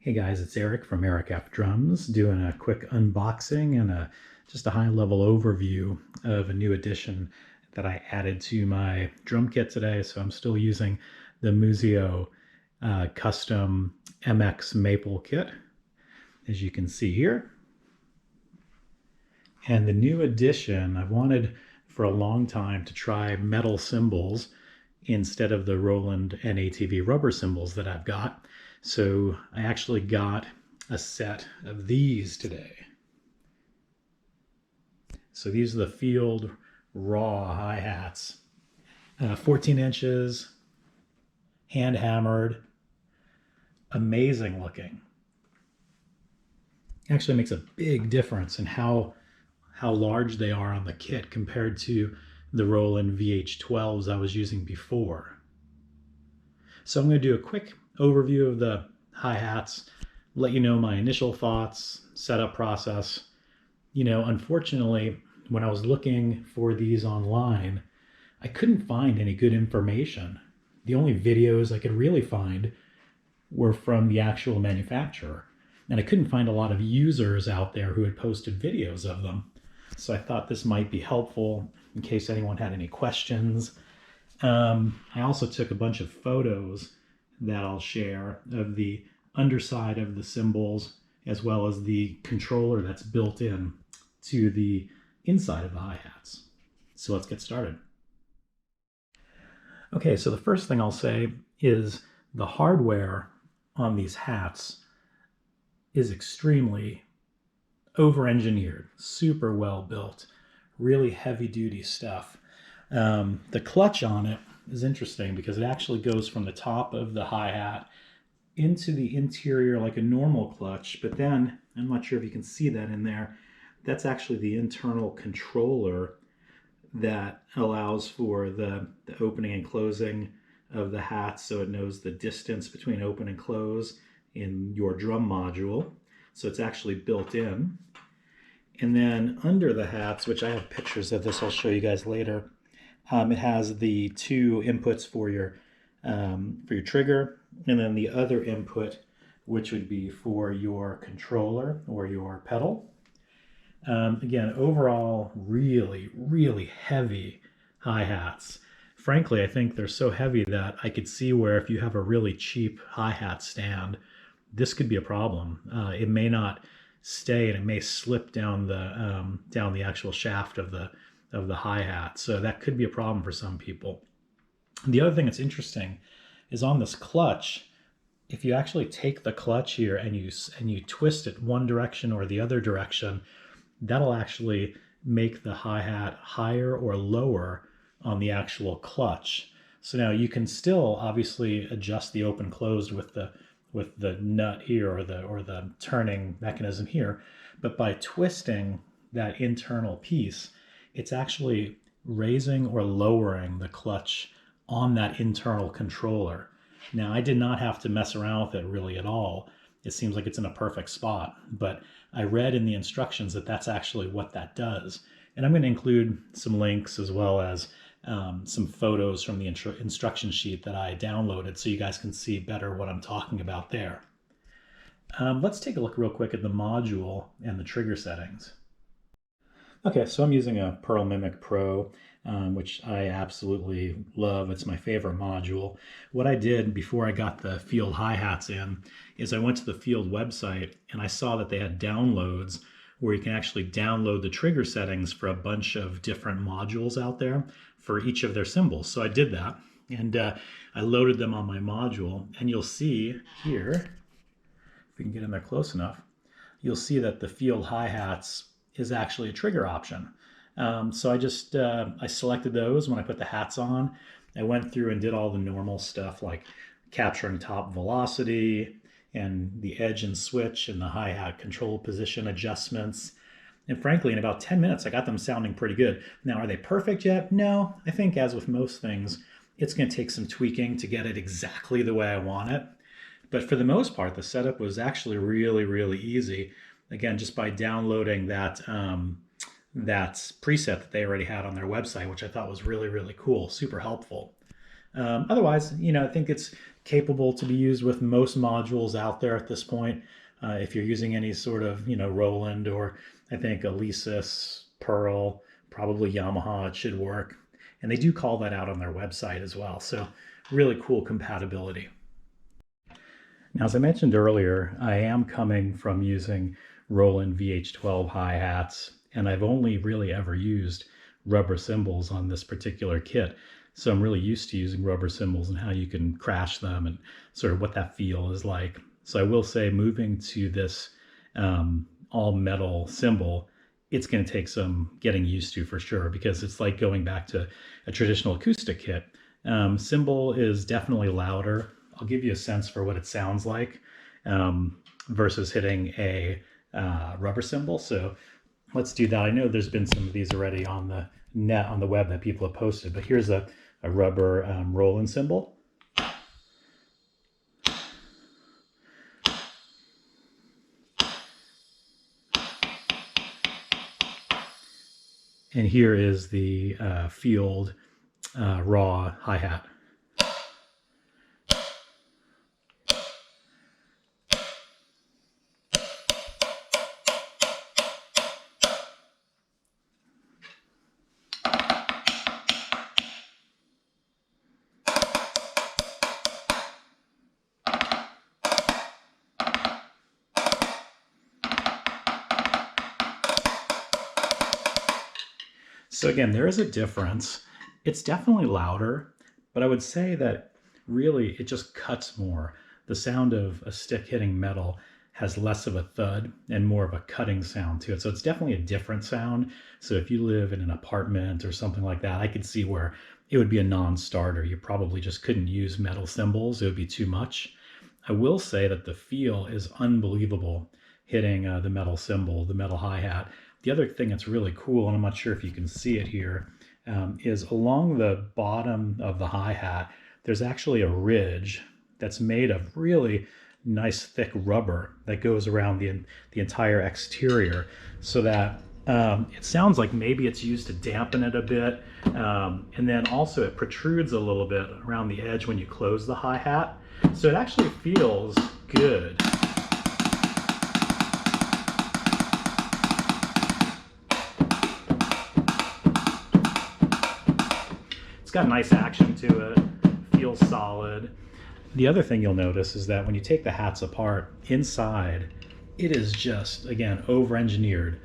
Hey guys, it's Eric from Eric F Drums doing a quick unboxing and just a high-level overview of a new addition that I added to my drum kit today. So I'm still using the Museo custom MX Maple kit, as you can see here. And the new addition, I've wanted for a long time to try metal cymbals instead of the Roland NATV rubber cymbals that I've got. So I actually got a set of these today. So these are the Field Raw hi-hats, 14 inches, hand hammered, amazing looking. Actually makes a big difference in how large they are on the kit compared to the Roland VH12s I was using before. So I'm going to do a quick overview of the hi-hats, let you know my initial thoughts, setup process. Unfortunately, when I was looking for these online, I couldn't find any good information. The only videos I could really find were from the actual manufacturer, and I couldn't find a lot of users out there who had posted videos of them. So I thought this might be helpful in case anyone had any questions. I also took a bunch of photos that I'll share of the underside of the cymbals, as well as the controller that's built in to the inside of the hi-hats. So let's get started. Okay, so the first thing I'll say is the hardware on these hats is extremely over-engineered, super well built, really heavy-duty stuff. The clutch on it is interesting because it actually goes from the top of the hi-hat into the interior like a normal clutch, but then, I'm not sure if you can see that in there, that's actually the internal controller that allows for the opening and closing of the hat, so it knows the distance between open and close in your drum module. So it's actually built in. And then under the hats, which I have pictures of this, I'll show you guys later, it has the two inputs for your trigger, and then the other input, which would be for your controller or your pedal. Again, overall, really, really heavy hi-hats. Frankly, I think they're so heavy that I could see where if you have a really cheap hi-hat stand, this could be a problem. It may not stay, and it may slip down the actual shaft of the hi-hat. So that could be a problem for some people. The other thing that's interesting is on this clutch, if you actually take the clutch here and you twist it one direction or the other direction, that'll actually make the hi-hat higher or lower on the actual clutch. So now you can still obviously adjust the open closed with the nut here or the turning mechanism here, but by twisting that internal piece, it's actually raising or lowering the clutch on that internal controller. Now, I did not have to mess around with it really at all. It seems like it's in a perfect spot, but I read in the instructions that that's actually what that does. And I'm going to include some links as well as some photos from the instruction sheet that I downloaded so you guys can see better what I'm talking about there. Let's take a look real quick at the module and the trigger settings. Okay, so I'm using a Pearl Mimic Pro, which I absolutely love. It's my favorite module. What I did before I got the Field hi-hats in is I went to the Field website and I saw that they had downloads where you can actually download the trigger settings for a bunch of different modules out there for each of their cymbals. So I did that, and I loaded them on my module, and you'll see here, if we can get in there close enough, you'll see that the Field hi-hats is actually a trigger option. So I selected those when I put the hats on. I went through and did all the normal stuff like capturing top velocity and the edge and switch and the hi-hat control position adjustments. And frankly, in about 10 minutes, I got them sounding pretty good. Now, are they perfect yet? No. I think as with most things, it's going to take some tweaking to get it exactly the way I want it. But for the most part, the setup was actually really, really easy. Again, just by downloading that preset that they already had on their website, which I thought was really, really cool, super helpful. Otherwise, I think it's capable to be used with most modules out there at this point. If you're using any sort of, Roland, or I think Alesis, Pearl, probably Yamaha, it should work. And they do call that out on their website as well. So really cool compatibility. Now, as I mentioned earlier, I am coming from using Roland VH12 hi-hats, and I've only really ever used rubber cymbals on this particular kit. So I'm really used to using rubber cymbals and how you can crash them and sort of what that feel is like. So I will say, moving to this all metal cymbal, it's going to take some getting used to for sure, because it's like going back to a traditional acoustic kit. Cymbal is definitely louder. I'll give you a sense for what it sounds like versus hitting a rubber cymbal. So let's do that. I know there's been some of these already on the net, on the web, that people have posted, but here's a rubber Roland cymbal. And here is the field raw hi-hat. So again, there is a difference. It's definitely louder, but I would say that really it just cuts more. The sound of a stick hitting metal has less of a thud and more of a cutting sound to it. So it's definitely a different sound. So if you live in an apartment or something like that, I could see where it would be a non-starter. You probably just couldn't use metal cymbals. It would be too much. I will say that the feel is unbelievable hitting the metal cymbal, the metal hi-hat. The other thing that's really cool, and I'm not sure if you can see it here, is along the bottom of the hi-hat, there's actually a ridge that's made of really nice thick rubber that goes around the entire exterior, so that it sounds like maybe it's used to dampen it a bit. And then also it protrudes a little bit around the edge when you close the hi-hat. So it actually feels good. It's got nice action to it, feels solid. The other thing you'll notice is that when you take the hats apart, inside, it is just, again, over-engineered.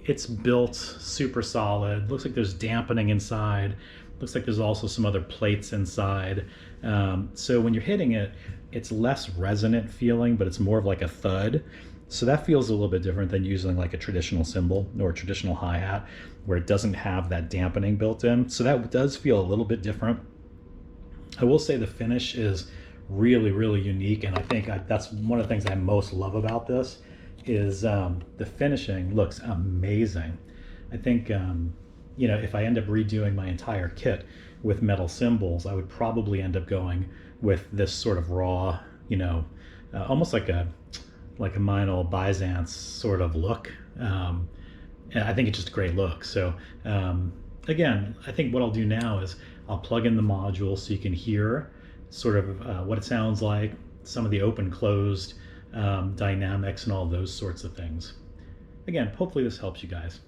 It's built super solid. Looks like there's dampening inside. Looks like there's also some other plates inside. So when you're hitting it, it's less resonant feeling, but it's more of like a thud. So that feels a little bit different than using like a traditional cymbal or a traditional hi-hat, where it doesn't have that dampening built in. So that does feel a little bit different. I will say the finish is really, really unique, and I think that's one of the things I most love about this is the finishing looks amazing. I think if I end up redoing my entire kit with metal cymbals, I would probably end up going with this sort of raw, almost like a Meinl Byzance sort of look. And I think it's just a great look. So again, I think what I'll do now is I'll plug in the module so you can hear sort of what it sounds like, some of the open closed dynamics and all those sorts of things. Again, hopefully this helps you guys.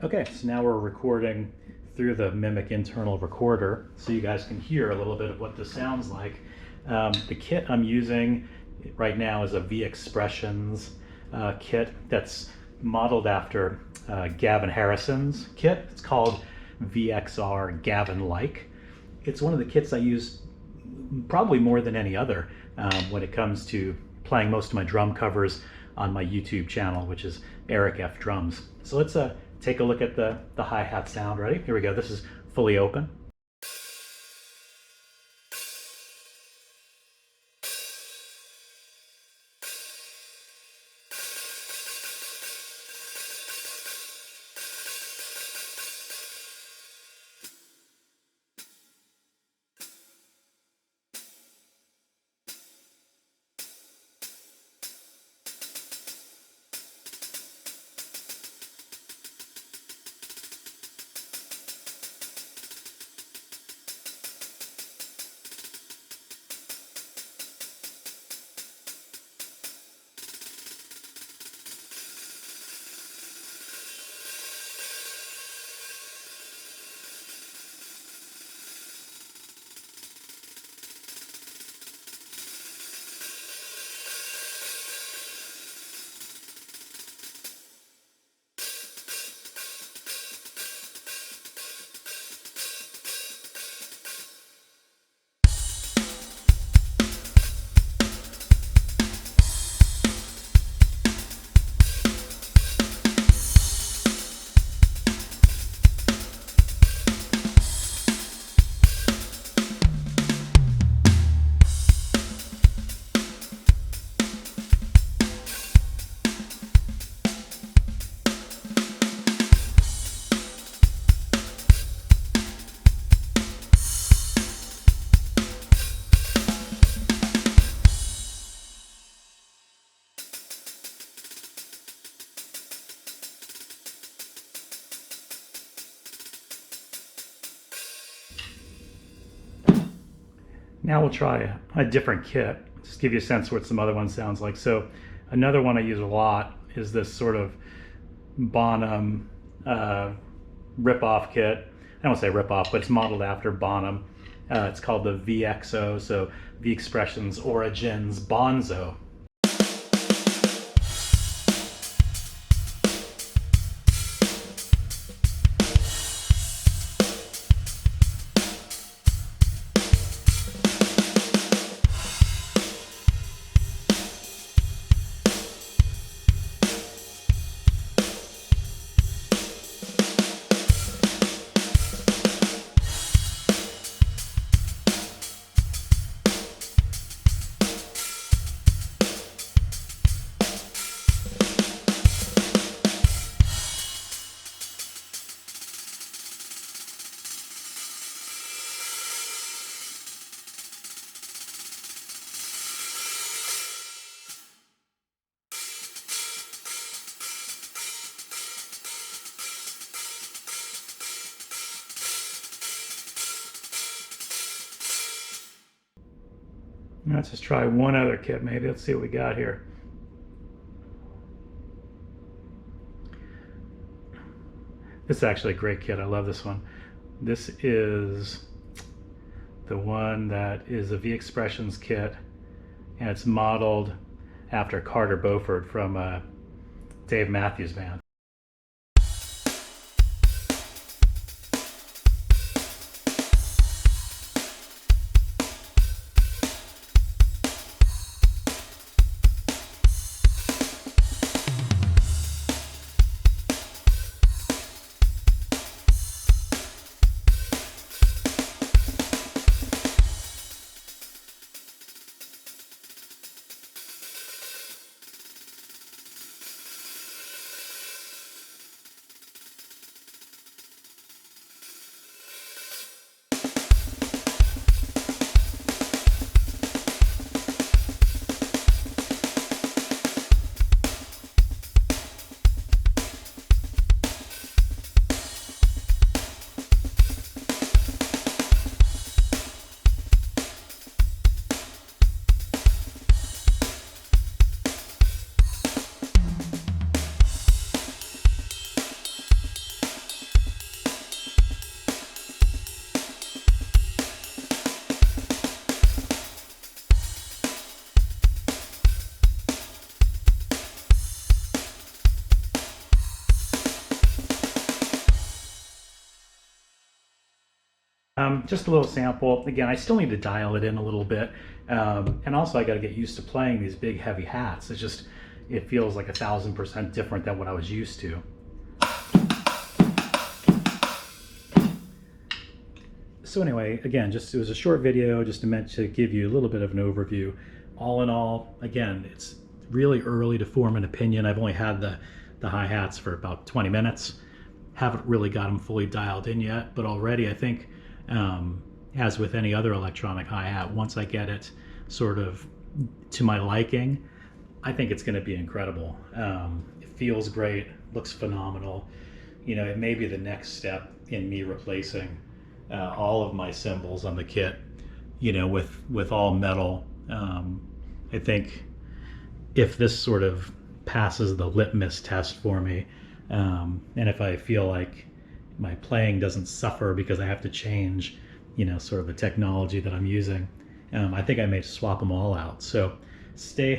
Okay, so now we're recording through the Mimic internal recorder so you guys can hear a little bit of what this sounds like. The kit I'm using right now is a V Expressions kit that's modeled after Gavin Harrison's kit. It's called VXR Gavin-like. It's one of the kits I use probably more than any other when it comes to playing most of my drum covers on my YouTube channel, which is Eric F. Drums. So let's take a look at the hi-hat sound. Ready? Here we go. This is fully open. Now we'll try a different kit, just give you a sense of what some other one sounds like. So another one I use a lot is this sort of Bonham rip-off kit. I don't want to say rip-off, but it's modeled after Bonham. It's called the VXO, so V Expressions Origins Bonzo. Let's just try one other kit maybe. Let's see what we got here. This is actually a great kit. I love this one. This is the one that is a V Expressions kit, and it's modeled after Carter Beauford from Dave Matthews Band. Just a little sample. Again, I still need to dial it in a little bit. And also I got to get used to playing these big heavy hats. It feels like 1000% different than what I was used to. So anyway, again, it was a short video just meant to give you a little bit of an overview. All in all, again, it's really early to form an opinion. I've only had the hi-hats for about 20 minutes. Haven't really got them fully dialed in yet, but already I think, as with any other electronic hi-hat, once I get it sort of to my liking, I think it's going to be incredible. It feels great, looks phenomenal. You know, it may be the next step in me replacing all of my cymbals on the kit, you know, with all metal. I think if this sort of passes the litmus test for me, and if I feel like my playing doesn't suffer because I have to change, you know, sort of the technology that I'm using, I think I may swap them all out. So stay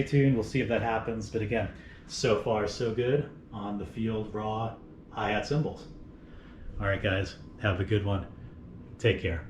tuned. We'll see if that happens. But again, so far so good on the Field Raw hi-hat cymbals. All right, guys, have a good one. Take care.